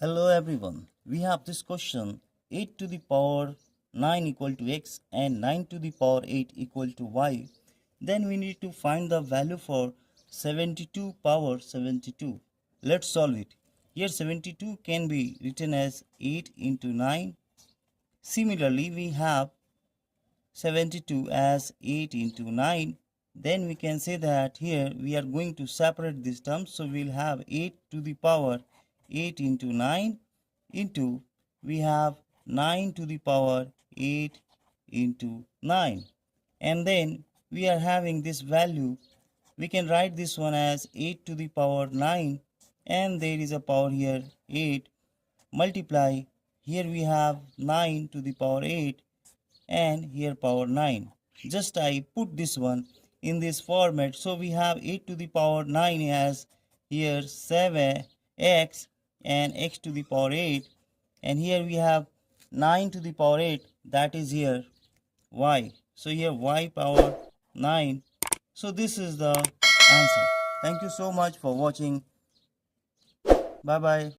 Hello everyone. We have this question 8 to the power 9 equal to x and 9 to the power 8 equal to y. Then we need to find the value for 72 power 72. Let's solve it. Here 72 can be written as 8 into 9. Similarly, we have 72 as 8 into 9. Then we can say that here we are going to separate these terms. So we'll have 8 to the power 8 into 9 into we have 9 to the power 8 into 9. And then we are having this value. We can write this one as 8 to the power 9 and there is a power here 8 multiply. Here we have 9 to the power 8 and here power 9. Just I put this one in this format. So we have 8 to the power 9 as here 7x and x to the power 8, and here we have 9 to the power 8, that is here y. So here y power 9. So this is the answer. Thank you so much for watching. Bye bye.